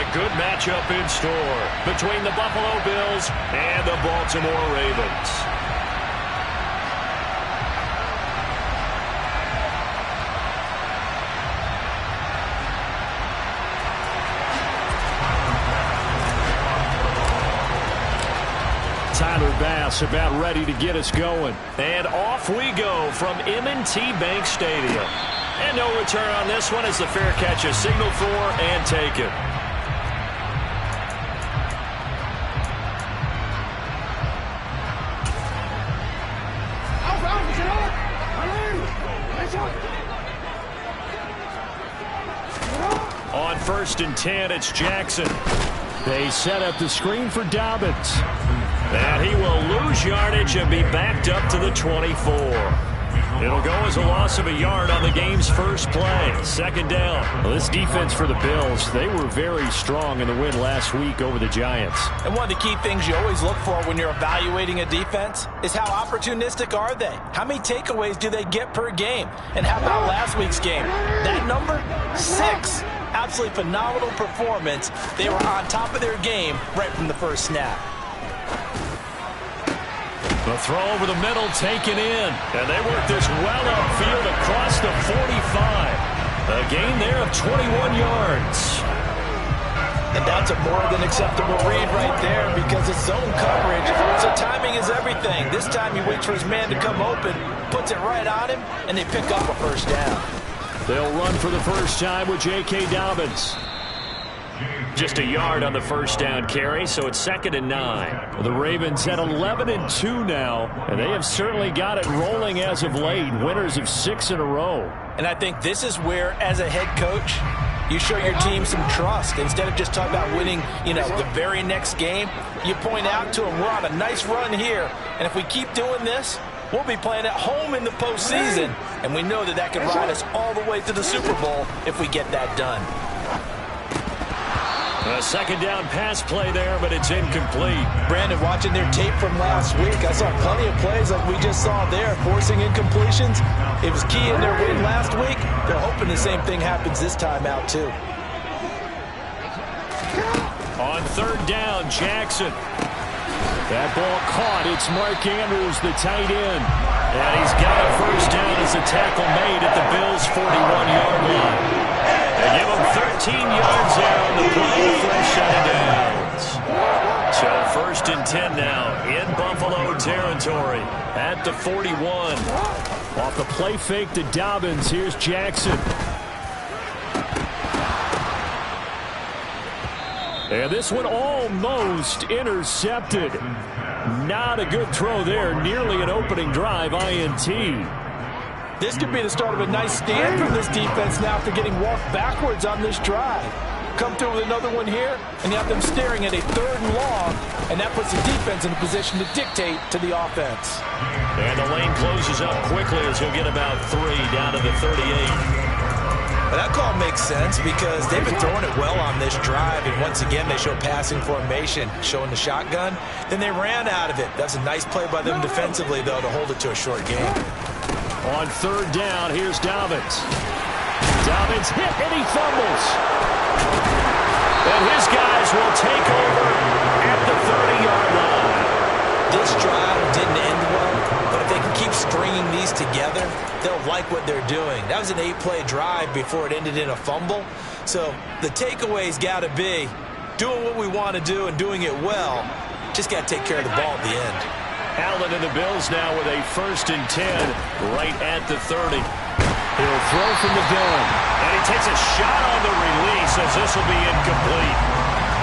a good matchup in store between the Buffalo Bills and the Baltimore Ravens. Tyler Bass about ready to get us going. And off we go from M&T Bank Stadium. And no return on this one as the fair catch is signaled for and taken. On 1st and 10, it's Jackson. They set up the screen for Dobbins. And he will lose yardage and be backed up to the 24. It'll go as a loss of a yard on the game's first play. 2nd down. Well, this defense for the Bills, they were very strong in the win last week over the Giants. And one of the key things you always look for when you're evaluating a defense is how opportunistic are they? How many takeaways do they get per game? And how about last week's game? That number? 6. Absolutely phenomenal performance. They were on top of their game right from the first snap. The throw over the middle taken in. And they work this well upfield across the 45. A gain there of 21 yards. And that's a more than acceptable read right there because it's zone coverage. So timing is everything. This time he waits for his man to come open, puts it right on him, and they pick up a 1st down. They'll run for the first time with J.K. Dobbins. Just a yard on the 1st down carry, so it's 2nd and 9. The Ravens at 11-2 now, and they have certainly got it rolling as of late. Winners of 6 in a row. And I think this is where, as a head coach, you show your team some trust. Instead of just talking about winning, the very next game, you point out to them, we're on a nice run here, and if we keep doing this, we'll be playing at home in the postseason, and we know that can ride us all the way to the Super Bowl if we get that done. A 2nd down pass play there, but it's incomplete. Brandon, watching their tape from last week, I saw plenty of plays like we just saw there, forcing incompletions. It was key in their win last week. They're hoping the same thing happens this time out, too. On 3rd down, Jackson. That ball caught. It's Mark Andrews, the tight end. And he's got a 1st down as a tackle made at the Bills' 41-yard line. They give him 13 yards there on the play for a shut downs. So 1st and 10 now in Buffalo territory at the 41. Off the play fake to Dobbins, here's Jackson. And this one almost intercepted. Not a good throw there. Nearly an opening drive INT. This could be the start of a nice stand from this defense now after getting walked backwards on this drive. Come through with another one here, and you have them staring at a 3rd and long, and that puts the defense in a position to dictate to the offense. And the lane closes up quickly as he'll get about 3 down to the 38. But that call makes sense because they've been throwing it well on this drive, and once again they show passing formation, showing the shotgun. Then they ran out of it. That's a nice play by them defensively, though, to hold it to a short game. On 3rd down, here's Dobbins. Dobbins hit, and he fumbles. And his guys will take over at the 30-yard line. This drive didn't end well, but if they can keep stringing these together, they'll like what they're doing. That was an 8-play drive before it ended in a fumble. So the takeaway's got to be doing what we want to do and doing it well. Just got to take care of the ball at the end. Allen and the Bills now with a 1st and 10 right at the 30. He'll throw from the gun. And he takes a shot on the release as this will be incomplete.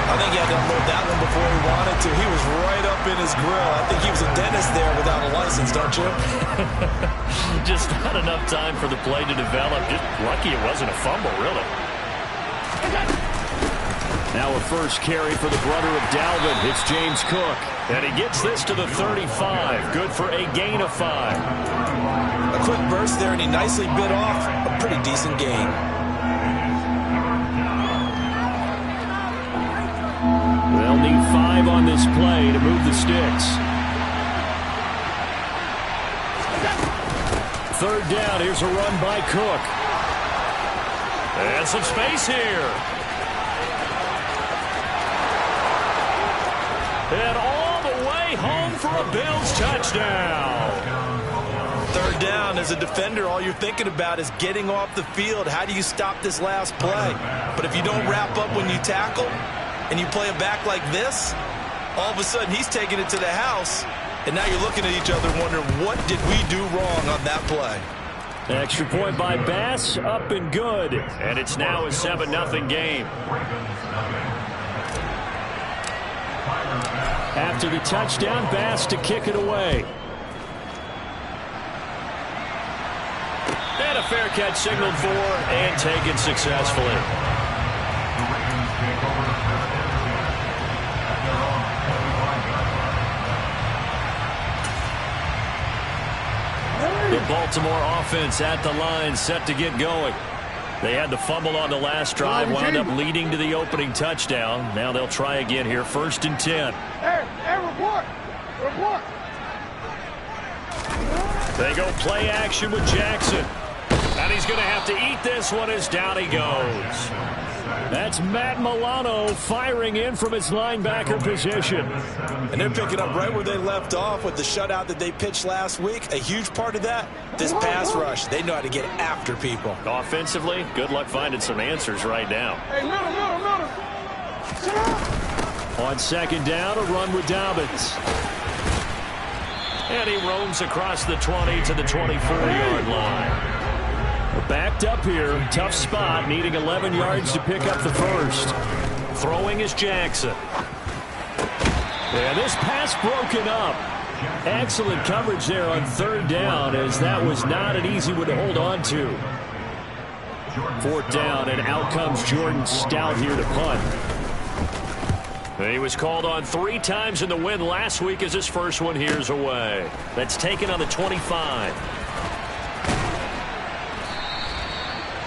I think he had to unload that one before he wanted to. He was right up in his grill. I think he was a dentist there without a license, don't you? Just not enough time for the play to develop. Just lucky it wasn't a fumble, really. Now a 1st carry for the brother of Dalvin. It's James Cook. And he gets this to the 35. Good for a gain of 5. A quick burst there, and he nicely bit off a pretty decent gain. They'll need 5 on this play to move the sticks. 3rd down. Here's a run by Cook. And some space here. a Bills touchdown. Third down, as a defender, all you're thinking about is getting off the field. How do you stop this last play? But if you don't wrap up when you tackle and you play it back like this, all of a sudden he's taking it to the house, and now you're looking at each other wondering, what did we do wrong on that play? Extra point by Bass, up and good. And it's now a 7-0 game. After the touchdown, Bass to kick it away. And a fair catch signaled for and taken successfully. The Baltimore offense at the line, set to get going. They had the fumble on the last drive, wound up leading to the opening touchdown. Now they'll try again here, 1st and 10. Hey, report! Report! They go play action with Jackson. And he's going to have to eat this one as down he goes. That's Matt Milano firing in from his linebacker position. And they're picking up right where they left off with the shutout that they pitched last week. A huge part of that, this pass rush. They know how to get after people. Offensively, good luck finding some answers right now. Hey, middle. On 2nd down, a run with Dobbins. And he roams across the 20 to the 24-yard line. Backed up here, tough spot, needing 11 yards to pick up the first. Throwing is Jackson. And this pass broken up. Excellent coverage there on 3rd down, as that was not an easy one to hold on to. 4th down, and out comes Jordan Stout here to punt. He was called on 3 times in the win last week, as his first one here's away. That's taken on the 25.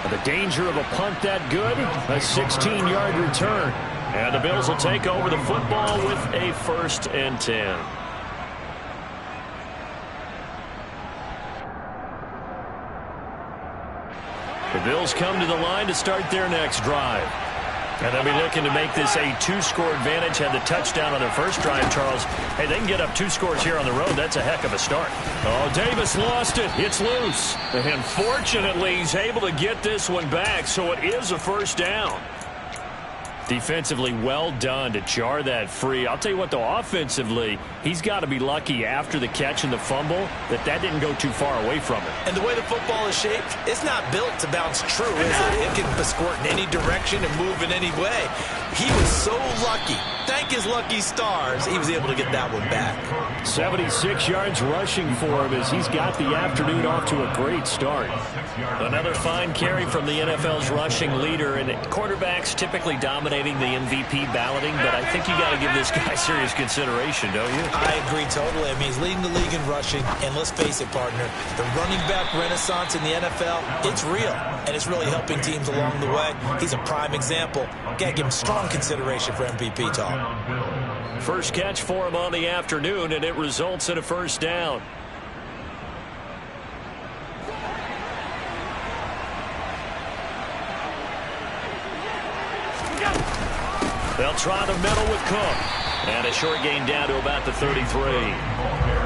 The danger of a punt that good, a 16-yard return. And the Bills will take over the football with a 1st and 10. The Bills come to the line to start their next drive. And they'll be looking to make this a 2-score advantage. Had the touchdown on their first drive, Charles. Hey, they can get up 2 scores here on the road. That's a heck of a start. Oh, Davis lost it. It's loose. And fortunately, he's able to get this one back, so it is a 1st down. Defensively, well done to jar that free. I'll tell you what, though, offensively, he's got to be lucky after the catch and the fumble that didn't go too far away from him. And the way the football is shaped, it's not built to bounce true, is it? It can squirt in any direction and move in any way. He was so lucky. Thank his lucky stars, he was able to get that one back. 76 yards rushing for him as he's got the afternoon off to a great start. Another fine carry from the NFL's rushing leader, and quarterbacks typically dominating the MVP balloting, but I think you got to give this guy serious consideration, don't you? I agree totally. I mean, he's leading the league in rushing, and let's face it, partner, the running back renaissance in the NFL, it's real, and it's really helping teams along the way. He's a prime example. Got to give him strong consideration for MVP talk. First catch for him on the afternoon, and it results in a 1st down. They'll try the middle with Cook. And a short gain down to about the 33.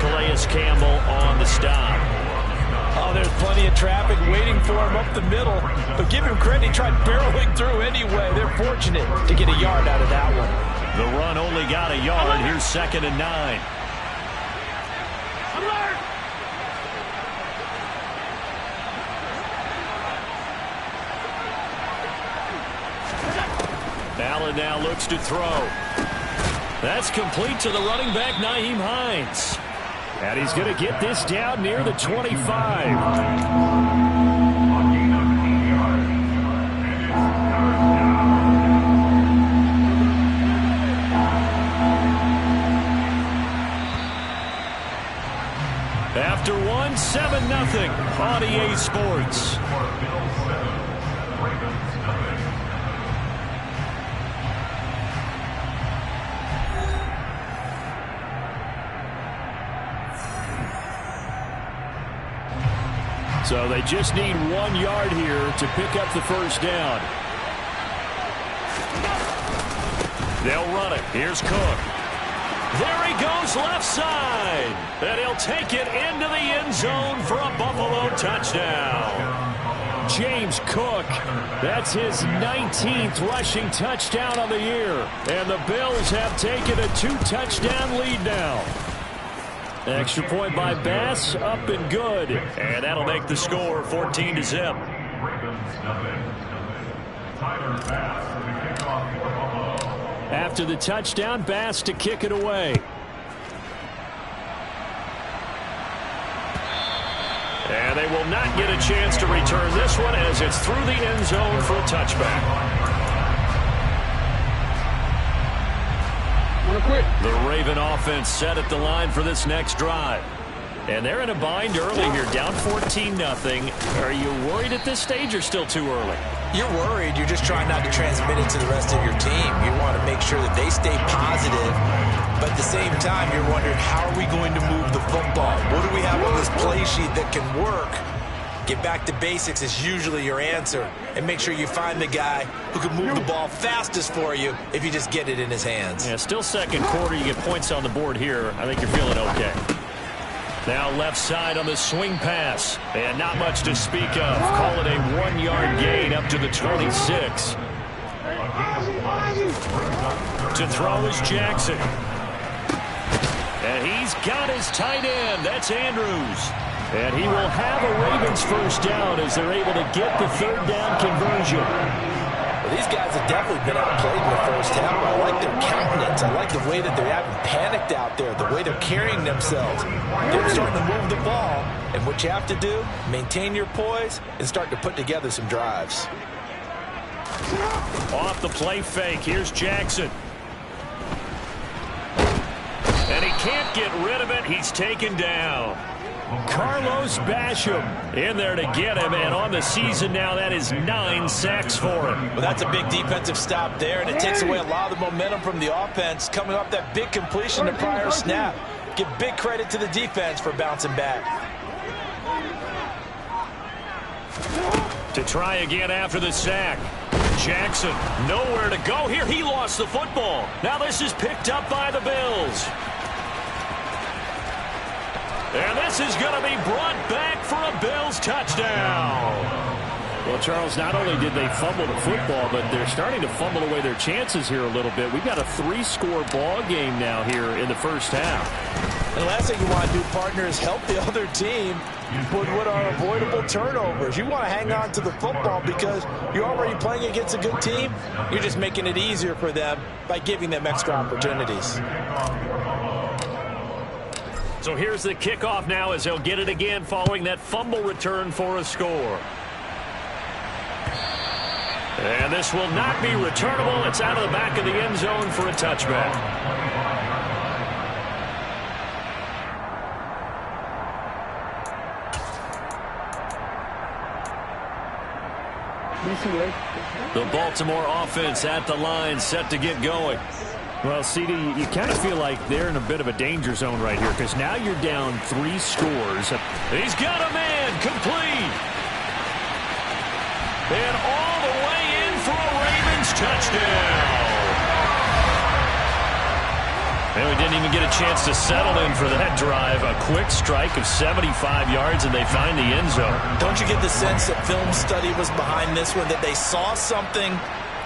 Calais Campbell on the stop. Oh, there's plenty of traffic waiting for him up the middle. But give him credit, he tried barreling through anyway. They're fortunate to get a yard out of that one. The run only got a yard. Here's 2nd and 9. Allen now looks to throw. That's complete to the running back, Nyheim Hines. And he's going to get this down near the 25. After one, 7-0 on EA Sports. So they just need 1 yard here to pick up the 1st down. They'll run it. Here's Cook. There he goes left side. And he'll take it into the end zone for a Buffalo touchdown. James Cook, that's his 19th rushing touchdown on the year. And the Bills have taken a 2-touchdown lead now. Extra point by Bass, up and good. And that'll make the score 14-0. After the touchdown, Bass to kick it away. And they will not get a chance to return this one as it's through the end zone for a touchback. The Raven offense set at the line for this next drive. And they're in a bind early here, down 14-0. Are you worried at this stage or still too early? You're worried. You're just trying not to transmit it to the rest of your team. You want to make sure that they stay positive. But at the same time, you're wondering, how are we going to move the football? What do we have on this play sheet that can work? Get back to basics is usually your answer. And make sure you find the guy who can move the ball fastest for you if you just get it in his hands. Yeah, still second quarter. You get points on the board here. I think you're feeling okay. Now left side on the swing pass. And not much to speak of. Call it a 1-yard gain up to the 26. To throw is Jackson. And he's got his tight end. That's Andrews. And he will have a Ravens first down as they're able to get the third down conversion. Well, these guys have definitely been outplayed in the first half. I like their countenance. I like the way that they haven't panicked out there, the way they're carrying themselves. They're starting to move the ball. And what you have to do, maintain your poise and start to put together some drives. Off the play fake. Here's Jackson. And he can't get rid of it. He's taken down. Carlos Basham in there to get him. And on the season now, that is 9 sacks for him. Well, that's a big defensive stop there, and it takes away a lot of the momentum from the offense coming off that big completion the prior snap. Give big credit to the defense for bouncing back. To try again after the sack. Jackson, nowhere to go here. He lost the football. Now this is picked up by the Bills. And this is going to be brought back for a Bills touchdown. Well, Charles, not only did they fumble the football, but they're starting to fumble away their chances here a little bit. We've got a 3-score ball game now here in the first half. And the last thing you want to do, partner, is help the other team with what are avoidable turnovers. You want to hang on to the football because you're already playing against a good team. You're just making it easier for them by giving them extra opportunities. So here's the kickoff now as they'll get it again following that fumble return for a score. And this will not be returnable. It's out of the back of the end zone for a touchback. The Baltimore offense at the line, set to get going. Well, CD, you kind of feel like they're in a bit of a danger zone right here because now you're down 3 scores. He's got a man complete. And all the way in for a Ravens touchdown. And we didn't even get a chance to settle in for that drive. A quick strike of 75 yards, and they find the end zone. Don't you get the sense that film study was behind this one, that they saw something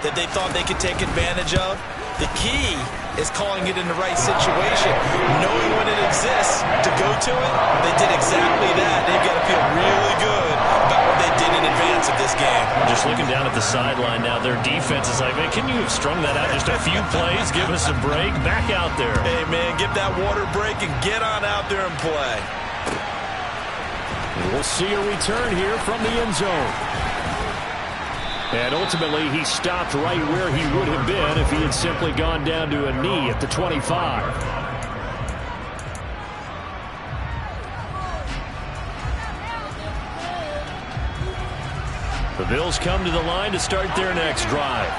that they thought they could take advantage of? The key is calling it in the right situation, knowing when it exists to go to it. They did exactly that. They've got to feel really good about what they did in advance of this game. Just looking down at the sideline now, their defense is like, man, can you have strung that out just a few plays? Give us a break. Back out there. Hey, man, get that water break and get on out there and play. We'll see a return here from the end zone. And ultimately, he stopped right where he would have been if he had simply gone down to a knee at the 25. The Bills come to the line to start their next drive.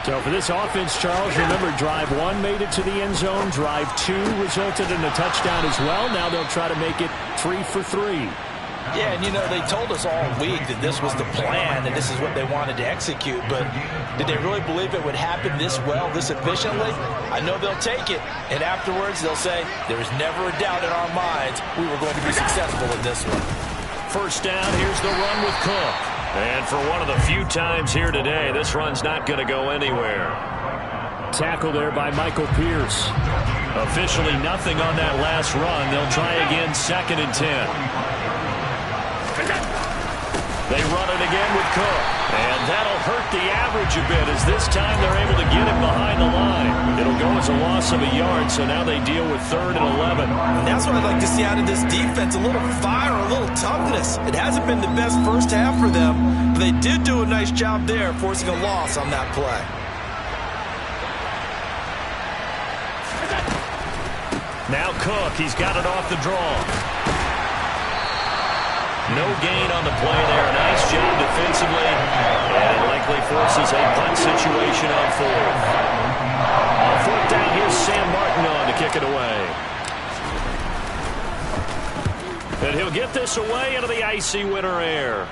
So for this offense, Charles, remember, drive 1 made it to the end zone. Drive 2 resulted in a touchdown as well. Now they'll try to make it 3 for 3. Yeah, and they told us all week that this was the plan and this is what they wanted to execute, but did they really believe it would happen this well, this efficiently? I know they'll take it, and afterwards they'll say, there was never a doubt in our minds we were going to be successful in this one. First down, here's the run with Cook. And for one of the few times here today, this run's not going to go anywhere. Tackle there by Michael Pierce. Officially nothing on that last run. They'll try again, 2nd and 10. They run it again with Cook. And that'll hurt the average a bit as this time they're able to get him behind the line. It'll go as a loss of a yard, so now they deal with 3rd and 11. And that's what I'd like to see out of this defense, a little fire, a little toughness. It hasn't been the best first half for them, but they did do a nice job there forcing a loss on that play. Now Cook, he's got it off the draw. No gain on the play there. Nice job defensively. And it likely forces a punt situation on 4th. On 4th down, here's Sam Martin on to kick it away. And he'll get this away into the icy winter air.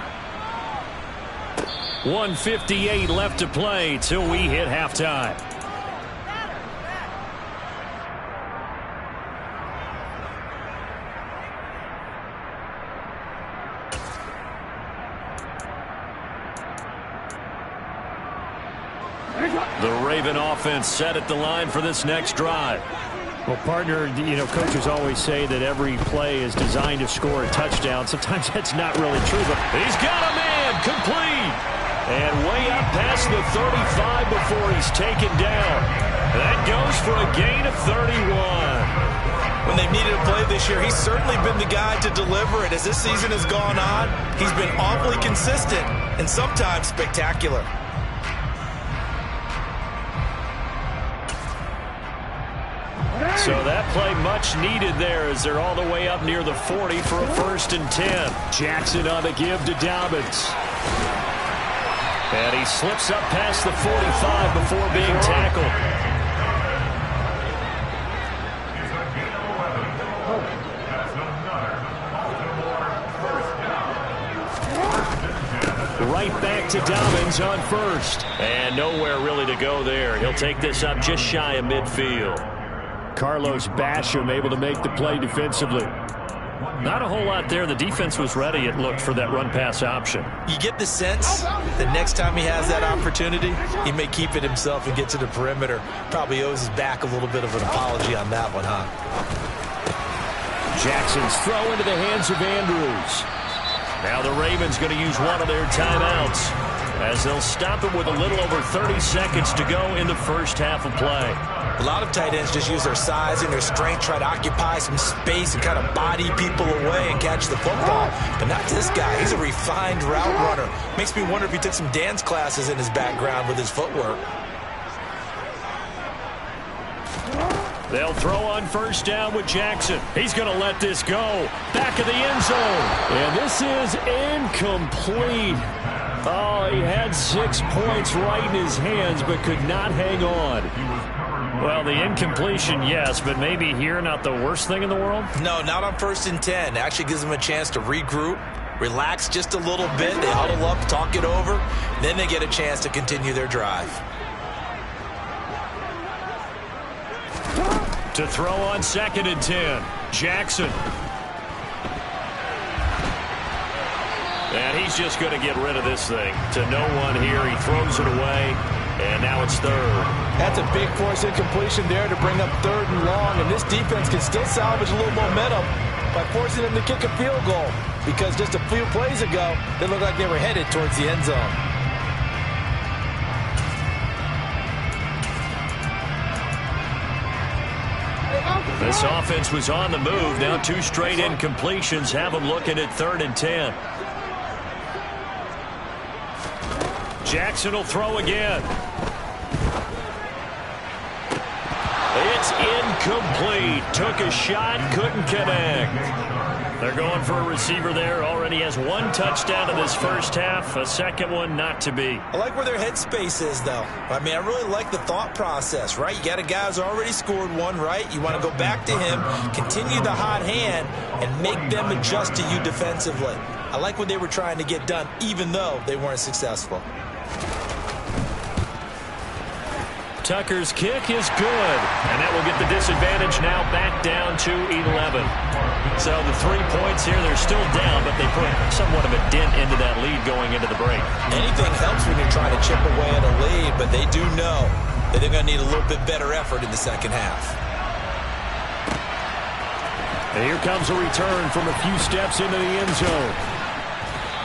1:58 left to play till we hit halftime. The Raven offense set at the line for this next drive. Well, partner, coaches always say that every play is designed to score a touchdown. Sometimes that's not really true, but he's got a man complete. And way up past the 35 before he's taken down. That goes for a gain of 31. When they've needed a play this year, he's certainly been the guy to deliver it. As this season has gone on, he's been awfully consistent and sometimes spectacular. So that play much needed there as they're all the way up near the 40 for a 1st and 10. Jackson on the give to Dobbins. And he slips up past the 45 before being tackled. Right back to Dobbins on 1st. And nowhere really to go there. He'll take this up just shy of midfield. Carlos Basham able to make the play defensively. Not a whole lot there. The defense was ready, it looked, for that run-pass option. You get the sense that next time he has that opportunity, he may keep it himself and get to the perimeter. Probably owes his back a little bit of an apology on that one, huh? Jackson's throw into the hands of Andrews. Now the Ravens going to use one of their timeouts as they'll stop it with a little over 30 seconds to go in the first half of play. A lot of tight ends just use their size and their strength, try to occupy some space and kind of body people away and catch the football. But not this guy. He's a refined route runner. Makes me wonder if he took some dance classes in his background with his footwork. They'll throw on 1st down with Jackson. He's going to let this go. Back of the end zone. And this is incomplete. Oh, he had 6 points right in his hands, but could not hang on. Well, the incompletion, yes, but maybe here not the worst thing in the world? No, not on 1st and 10. Actually gives them a chance to regroup, relax just a little bit. They huddle up, talk it over. Then they get a chance to continue their drive. To throw on 2nd and 10. Jackson. And he's just going to get rid of this thing. To no one here. He throws it away. And now it's 3rd. That's a big force incompletion there to bring up 3rd and long. And this defense can still salvage a little momentum by forcing them to kick a field goal. Because just a few plays ago, they looked like they were headed towards the end zone. This offense was on the move. Now 2 straight incompletions have them looking at 3rd and 10. Jackson will throw again. It's incomplete. Took a shot, couldn't connect. They're going for a receiver there. Already has one touchdown in this first half. A second one not to be. I like where their headspace is, though. I mean, I really like the thought process, right? You got a guy who's already scored one, right? You want to go back to him, continue the hot hand, and make them adjust to you defensively. I like what they were trying to get done, even though they weren't successful. Tucker's kick is good, and that will get the disadvantage now back down to 11. So the 3 points here, they're still down, but they put somewhat of a dent into that lead going into the break. Anything helps when you're trying to chip away at a lead, but they do know that they're going to need a little bit better effort in the second half. And here comes a return from a few steps into the end zone.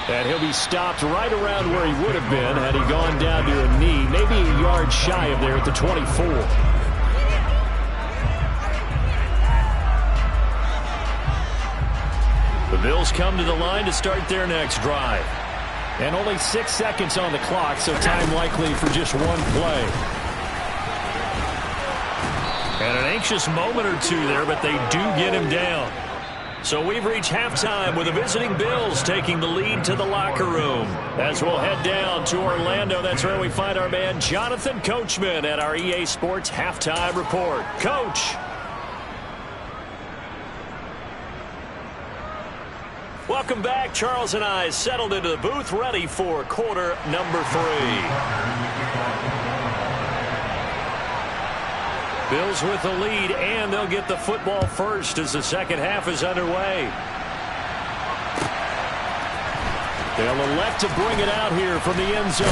And he'll be stopped right around where he would have been had he gone down to a knee, maybe a yard shy of there at the 24. The Bills come to the line to start their next drive. And only 6 seconds on the clock, so time likely for just one play. And an anxious moment or two there, but they do get him down. So we've reached halftime with the visiting Bills taking the lead to the locker room. As we'll head down to Orlando, that's where we find our man Jonathan Coachman at our EA Sports Halftime Report. Coach. Welcome back. Charles and I settled into the booth ready for quarter number 3. Bills with the lead, and they'll get the football first as the second half is underway. They'll elect to bring it out here from the end zone.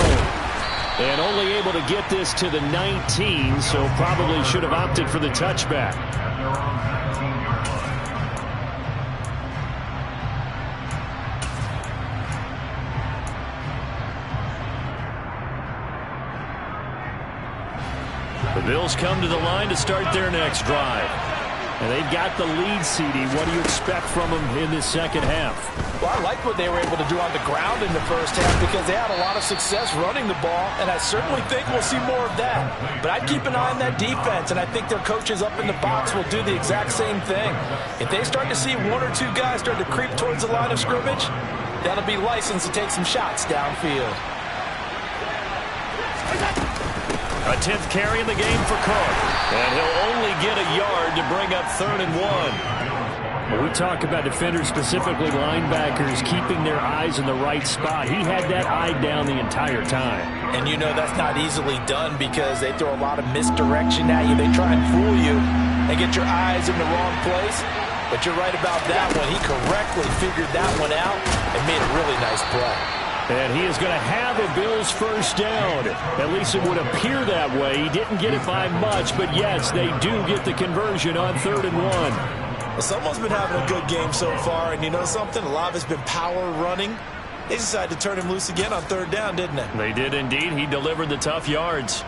And only able to get this to the 19, so probably should have opted for the touchback. The Bills come to the line to start their next drive. And they've got the lead, CD. What do you expect from them in this second half? Well, I like what they were able to do on the ground in the first half because they had a lot of success running the ball, and I certainly think we'll see more of that. But I'd keep an eye on that defense, and I think their coaches up in the box will do the exact same thing. If they start to see one or two guys start to creep towards the line of scrimmage, that'll be licensed to take some shots downfield. A 10th carry in the game for Cook. And he'll only get a yard to bring up 3rd and 1. When we talk about defenders, specifically linebackers, keeping their eyes in the right spot, he had that eye down the entire time. And you know that's not easily done because they throw a lot of misdirection at you. They try and fool you and get your eyes in the wrong place. But you're right about that one. He correctly figured that one out and made a really nice play. And he is going to have a Bills first down. At least it would appear that way. He didn't get it by much, but yes, they do get the conversion on 3rd and 1. Well, someone's been having a good game so far, and you know something? A lot of it's been power running. They decided to turn him loose again on 3rd down, didn't they? They did indeed. He delivered the tough yards.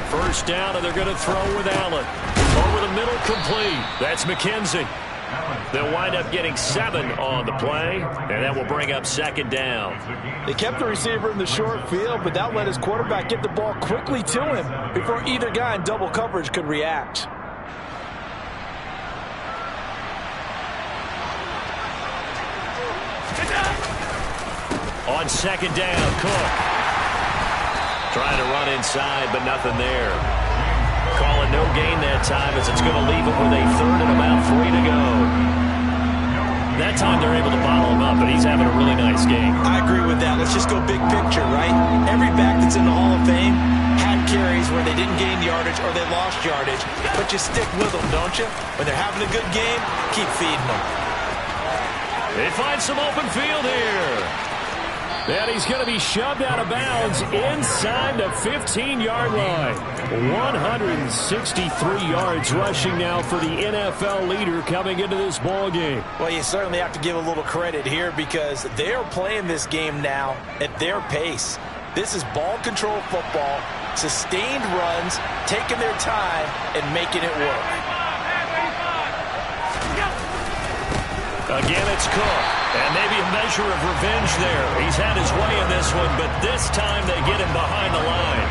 First down, and they're going to throw with Allen. Over the middle, complete. That's McKenzie. They'll wind up getting 7 on the play, and that will bring up 2nd down. They kept the receiver in the short field, but that let his quarterback get the ball quickly to him before either guy in double coverage could react. On 2nd down, Cook. Trying to run inside, but nothing there. Calling no gain that time as it's going to leave him with a 3rd and about 3 to go. That time they're able to bottle him up, but he's having a really nice game. I agree with that. Let's just go big picture, right? Every back that's in the Hall of Fame had carries where they didn't gain yardage or they lost yardage, but you stick with them, don't you? When they're having a good game, keep feeding them. They find some open field here. And he's going to be shoved out of bounds inside the 15-yard line. 163 yards rushing now for the NFL leader coming into this ball game. Well, you certainly have to give a little credit here because they are playing this game now at their pace. This is ball control football, sustained runs, taking their time, and making it work. Again, it's Cook. And maybe a measure of revenge there. He's had his way in this one, but this time they get him behind the line.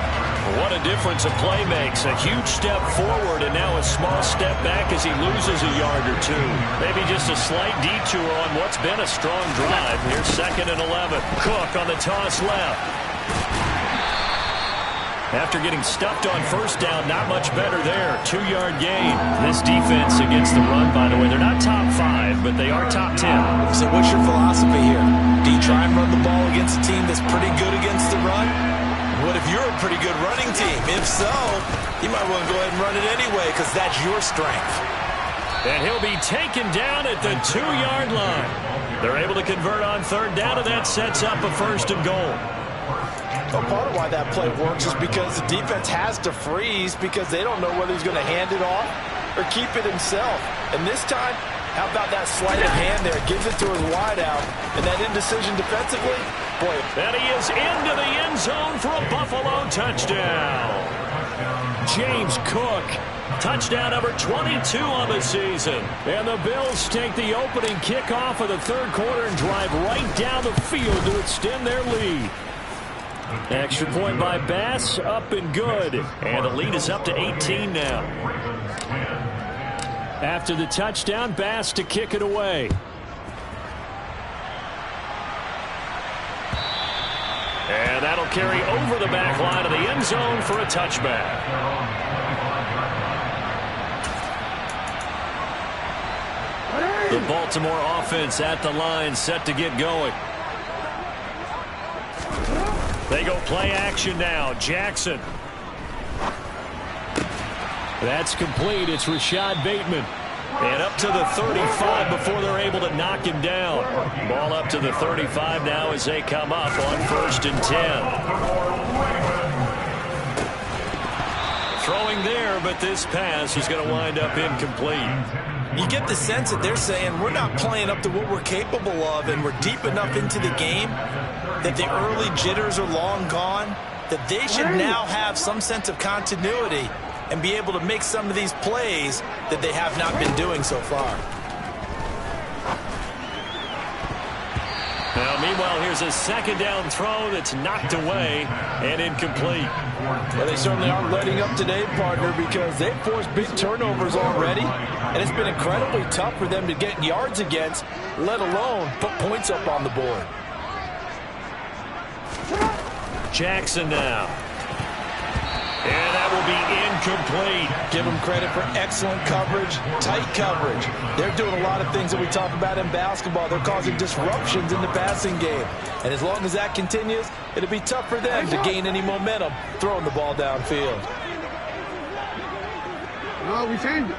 What a difference a play makes. A huge step forward and now a small step back as he loses a yard or two. Maybe just a slight detour on what's been a strong drive. Here's 2nd and 11. Cook on the toss left. After getting stuffed on first down, not much better there. 2-yard gain. This defense against the run, by the way, they're not top 5, but they are top 10. So what's your philosophy here? Do you try and run the ball against a team that's pretty good against the run? What if you're a pretty good running team? If so, you might want to go ahead and run it anyway because that's your strength. And he'll be taken down at the 2-yard line. They're able to convert on 3rd down, and that sets up a 1st and goal. Well, part of why that play works is because the defense has to freeze because they don't know whether he's going to hand it off or keep it himself. And this time, how about that sleight of hand there? Gives it to his wideout, and that indecision defensively, boy. And he is into the end zone for a Buffalo touchdown. James Cook, touchdown number 22 on the season. And the Bills take the opening kickoff of the 3rd quarter and drive right down the field to extend their lead. Extra point by Bass, up and good. And the lead is up to 18 now. After the touchdown, Bass to kick it away. And that'll carry over the back line of the end zone for a touchback. The Baltimore offense at the line, set to get going. They go play action now. Jackson. That's complete. It's Rashad Bateman. And up to the 35 before they're able to knock him down. Ball up to the 35 now as they come up on 1st and 10. Throwing there, but this pass is going to wind up incomplete. You get the sense that they're saying we're not playing up to what we're capable of, and we're deep enough into the game that the early jitters are long gone, that they should now have some sense of continuity and be able to make some of these plays that they have not been doing so far. Now, meanwhile, here's a 2nd down throw that's knocked away and incomplete. Well, they certainly aren't letting up today, partner, because they've forced big turnovers already, and it's been incredibly tough for them to get yards against, let alone put points up on the board. Jackson now. And that will be incomplete. Give them credit for excellent coverage, tight coverage. They're doing a lot of things that we talk about in basketball. They're causing disruptions in the passing game. And as long as that continues, it'll be tough for them to gain any momentum throwing the ball downfield. No, we changed it.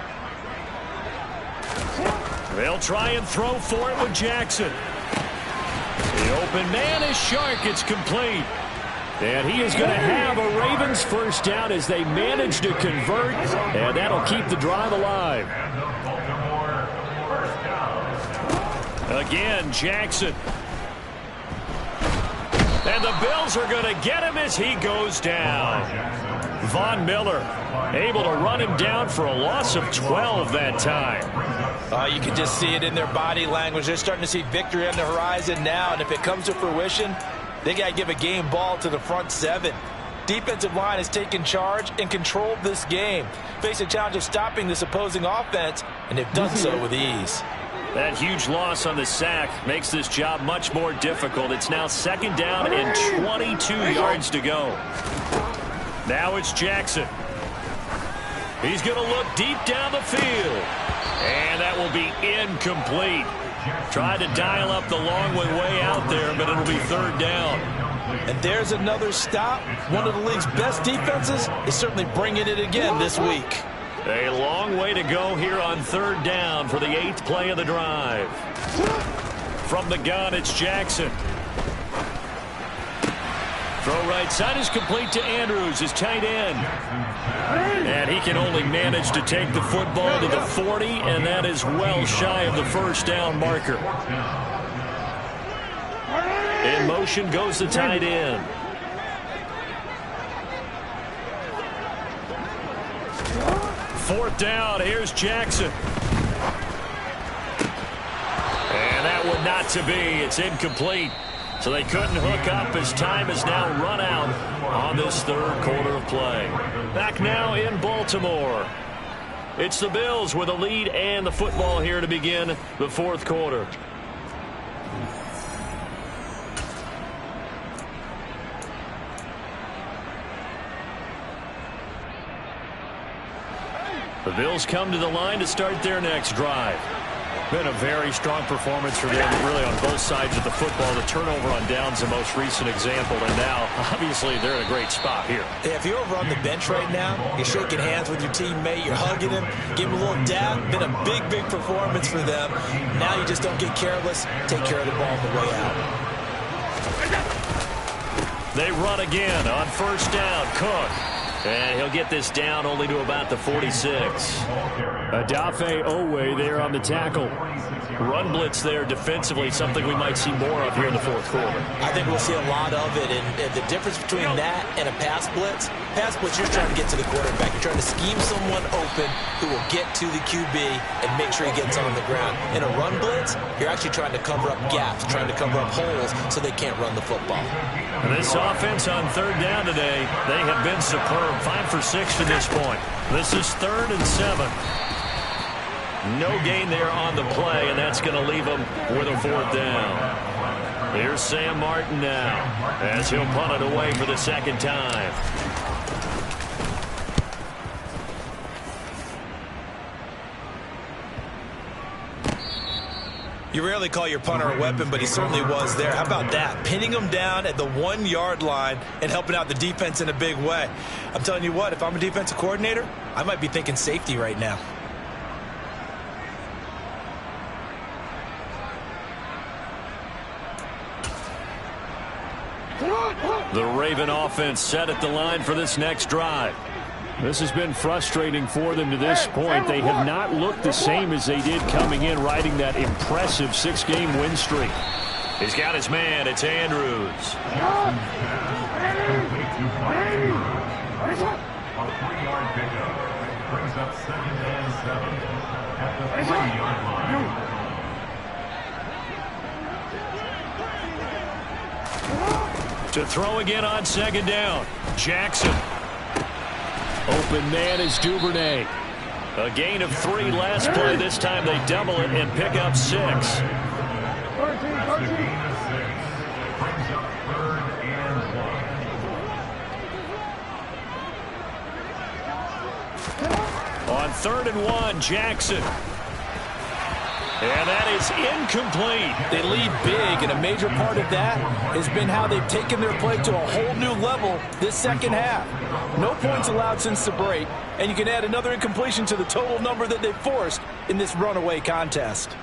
They'll try and throw for it with Jackson. The open man is Shark. It's complete. And he is going to have a Ravens 1st down as they manage to convert, and that'll keep the drive alive. Again, Jackson. And the Bills are going to get him as he goes down. Von Miller able to run him down for a loss of 12 that time. You can just see it in their body language. They're starting to see victory on the horizon now, and if it comes to fruition, they got to give a game ball to the front 7. Defensive line has taken charge and controlled this game. Face a challenge of stopping this opposing offense, and they've done so with ease. That huge loss on the sack makes this job much more difficult. It's now 2nd down and 22 yards to go. Now it's Jackson. He's going to look deep down the field. And that will be incomplete. Tried to dial up the long way out there, but it'll be 3rd down. And there's another stop. One of the league's best defenses is certainly bringing it again this week. A long way to go here on 3rd down for the 8th play of the drive. From the gun, it's Jackson. Throw right side is complete to Andrews, his tight end. And he can only manage to take the football to the 40, and that is well shy of the 1st down marker. In motion goes the tight end. Fourth down, here's Jackson. And that one not to be. It's incomplete. So they couldn't hook up as time has now run out on this third quarter of play. Back now in Baltimore. It's the Bills with a lead and the football here to begin the fourth quarter. The Bills come to the line to start their next drive. Been a very strong performance for them, really, on both sides of the football. The turnover on downs, the most recent example, and now, obviously, they're in a great spot here. If you're over on the bench right now, you're shaking hands with your teammate, you're hugging him, give him a little dab. Been a big, big performance for them. Now you just don't get careless. Take care of the ball on the way out. They run again on first down. Cook. And he'll get this down only to about the 46. Adafe Owe there on the tackle. Run blitz there defensively, something we might see more of here in the fourth quarter. I think we'll see a lot of it, and the difference between that and a pass blitz, you're trying to get to the quarterback. You're trying to scheme someone open who will get to the QB and make sure he gets on the ground. In a run blitz, you're actually trying to cover up gaps, trying to cover up holes so they can't run the football. And this offense on third down today, they have been superb. 5 for 6 to this point. This is 3rd and 7. No gain there on the play, and that's going to leave them with a fourth down. Here's Sam Martin now as he'll punt it away for the second time. You rarely call your punter a weapon, but he certainly was there. How about that? Pinning him down at the 1-yard line and helping out the defense in a big way. I'm telling you what, if I'm a defensive coordinator, I might be thinking safety right now. The Raven offense set at the line for this next drive. This has been frustrating for them to this point. They have not looked the same as they did coming in, riding that impressive 6-game win streak. He's got his man. It's Andrews. A 3-yard pickup brings up 2nd and 7 at the 3-yard line. To throw again on second down. Jackson. Open man is Duvernay. A gain of 3 last play. This time they double it and pick up 6. That's a gain of 6. Brings up 3rd and 1. On 3rd and 1, Jackson. And that is incomplete. They lead big, and a major part of that has been how they've taken their play to a whole new level this second half. No points allowed since the break, and you can add another incompletion to the total number that they've forced in this runaway contest.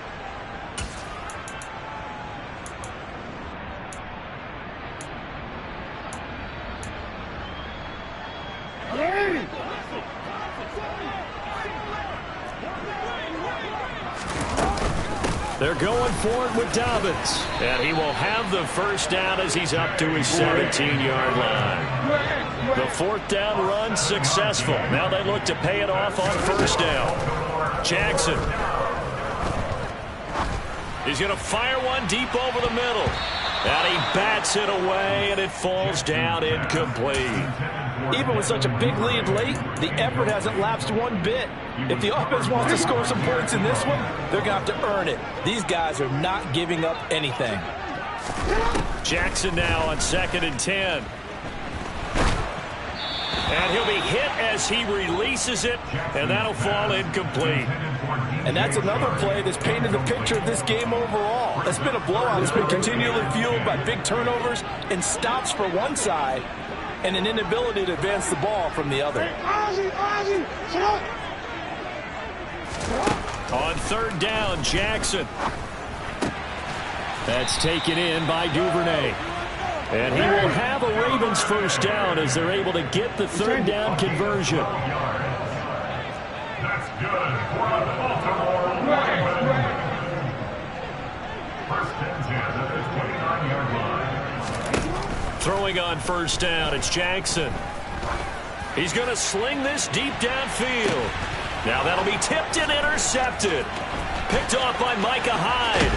They're going for it with Dobbins. And he will have the first down as he's up to his 17-yard line. The fourth down run successful. Now they look to pay it off on first down. Jackson. He's going to fire one deep over the middle. And he bats it away, and it falls down incomplete. Even with such a big lead late, the effort hasn't lapsed one bit. If the offense wants to score some points in this one, they're going to have to earn it. These guys are not giving up anything. Jackson now on 2nd and 10. And he'll be hit as he releases it, and that'll fall incomplete. And that's another play that's painted the picture of this game overall. It's been a blowout. It's been continually fueled by big turnovers and stops for one side and an inability to advance the ball from the other. On 3rd down, Jackson. That's taken in by Duvernay. And he will have a Ravens first down as they're able to get the 3rd down conversion. That's good for the Baltimore Ravens. 1st and 10 at the 29-yard line. Throwing on first down, it's Jackson. He's going to sling this deep downfield. Now that'll be tipped and intercepted. Picked off by Micah Hyde.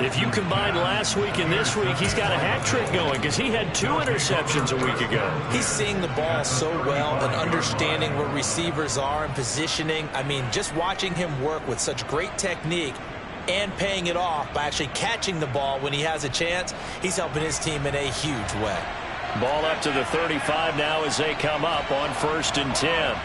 If you combine last week and this week, he's got a hat trick going because he had 2 interceptions a week ago. He's seeing the ball so well and understanding where receivers are and positioning. I mean, just watching him work with such great technique and paying it off by actually catching the ball when he has a chance, he's helping his team in a huge way. Ball up to the 35 now as they come up on 1st and 10.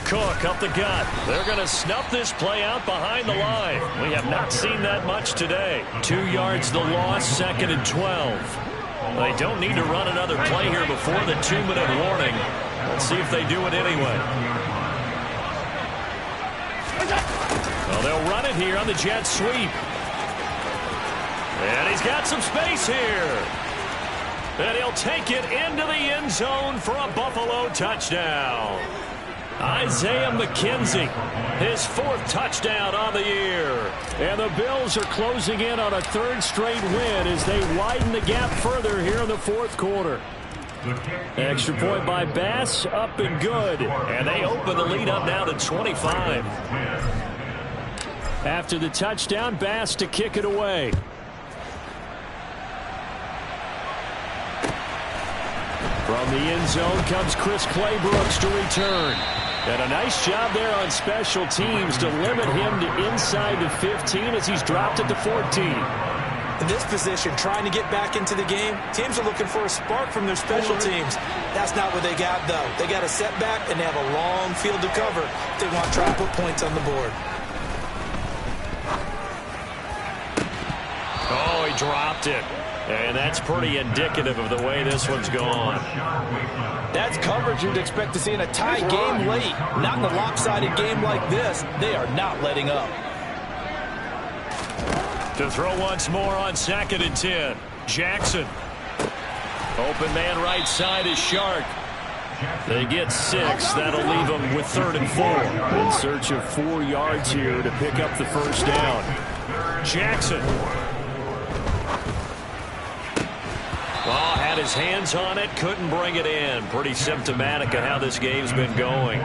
Cook up the gut. They're going to snuff this play out behind the line. We have not seen that much today. 2 yards the loss, 2nd and 12. They don't need to run another play here before the 2-minute warning. Let's see if they do it anyway. Well, they'll run it here on the jet sweep. And he's got some space here. And he'll take it into the end zone for a Buffalo touchdown. Isaiah McKenzie, his 4th touchdown on the year. And the Bills are closing in on a 3rd straight win as they widen the gap further here in the 4th quarter. Extra point by Bass, up and good. And they open the lead up now to 25. After the touchdown, Bass to kick it away. From the end zone comes Chris Claybrooks to return. And a nice job there on special teams to limit him to inside the 15 as he's dropped at the 14. In this position, trying to get back into the game, teams are looking for a spark from their special teams. That's not what they got, though. They got a setback, and they have a long field to cover if they want to try to put points on the board. Oh, he dropped it. And that's pretty indicative of the way this one's gone. That's coverage you'd expect to see in a tie game late. Not in a lopsided game like this. They are not letting up. To throw once more on 2nd and 10. Jackson. Open man right side is Shark. They get 6. That'll leave them with 3rd and 4. In search of 4 yards here to pick up the 1st down. Jackson. Well, had his hands on it, couldn't bring it in. Pretty symptomatic of how this game's been going.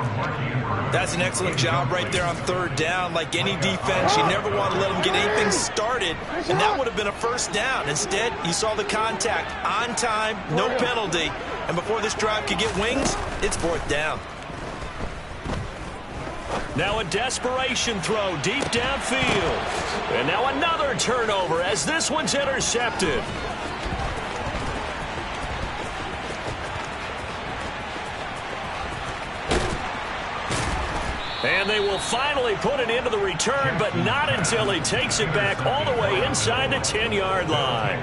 That's an excellent job right there on 3rd down. Like any defense, you never want to let them get anything started, and that would have been a 1st down. Instead, you saw the contact on time, no penalty, and before this drive could get wings, it's 4th down. Now a desperation throw deep downfield. And now another turnover as this one's intercepted. And they will finally put it into the return, but not until he takes it back all the way inside the 10-yard line.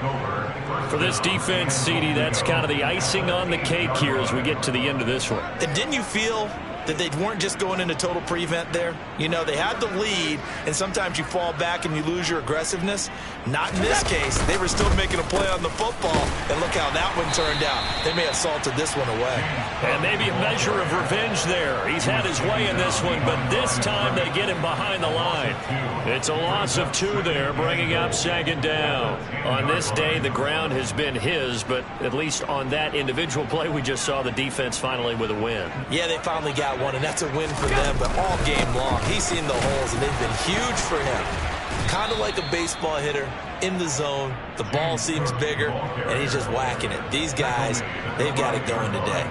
For this defense, CD, that's kind of the icing on the cake here as we get to the end of this one. And didn't you feel that they weren't just going into total prevent there? You know, they had the lead, and sometimes you fall back and you lose your aggressiveness. Not in this case. They were still making a play on the football, and look how that one turned out. They may have salted this one away. And maybe a measure of revenge there. He's had his way in this one, but this time they get him behind the line. It's a loss of 2 there, bringing up 2nd down. On this day, the ground has been his, but at least on that individual play, we just saw the defense finally with a win. Yeah, they finally got one, and that's a win for them, but all game long, he's seen the holes, and they've been huge for him. Kind of like a baseball hitter in the zone. The ball seems bigger, and he's just whacking it. These guys, they've got it going today.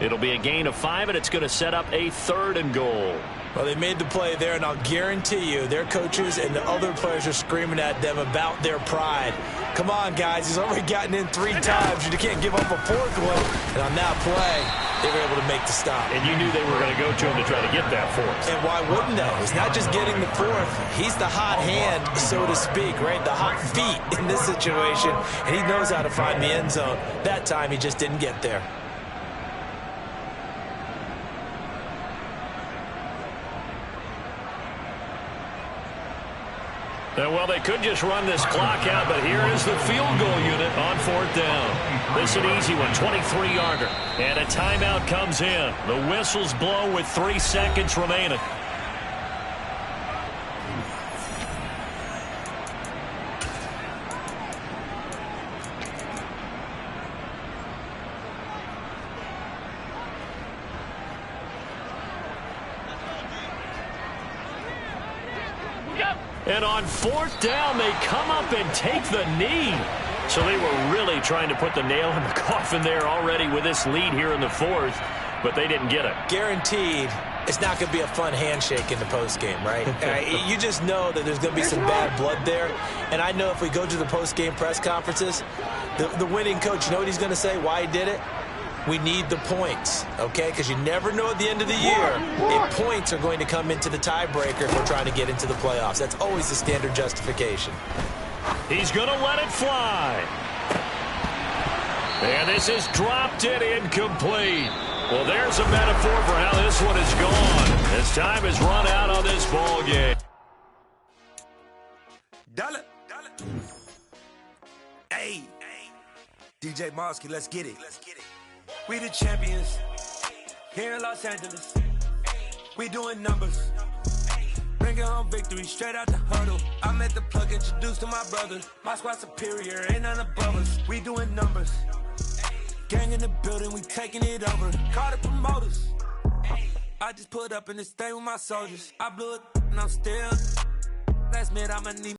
It'll be a gain of 5, and it's going to set up a 3rd and goal. Well, they made the play there, and I'll guarantee you their coaches and the other players are screaming at them about their pride. Come on, guys. He's already gotten in 3 times. You can't give up a 4th one. And on that play, they were able to make the stop. And you knew they were going to go to him to try to get that 4th. And why wouldn't they? He's not just getting the 4th. He's the hot hand, so to speak, right? The hot feet in this situation. And he knows how to find the end zone. That time, he just didn't get there. Well, they could just run this clock out, but here is the field goal unit on 4th down. This is an easy one, 23-yarder. And a timeout comes in. The whistles blow with 3 seconds remaining. And on 4th down, they come up and take the knee. So they were really trying to put the nail in the coffin there already with this lead here in the 4th, but they didn't get it. Guaranteed it's not going to be a fun handshake in the postgame, right? You just know that there's going to be some bad blood there. And I know if we go to the postgame press conferences, the winning coach, you know what he's going to say, why he did it? We need the points, okay? Because you never know at the end of the year if points are going to come into the tiebreaker if we're trying to get into the playoffs. That's always the standard justification. He's going to let it fly. And this is dropped and incomplete. Well, there's a metaphor for how this one is gone. As time has run out on this ball game. Dollar. Hey. DJ Mosky, let's get it. We the champions here in Los Angeles. We doing numbers. Bringing home victory straight out the huddle. I met the plug, introduced to my brother. My squad superior, ain't none above us. We doing numbers. Gang in the building, we taking it over. Call the promoters. I just put up in this thing with my soldiers. I blew it and I'm still. Last minute, I'ma need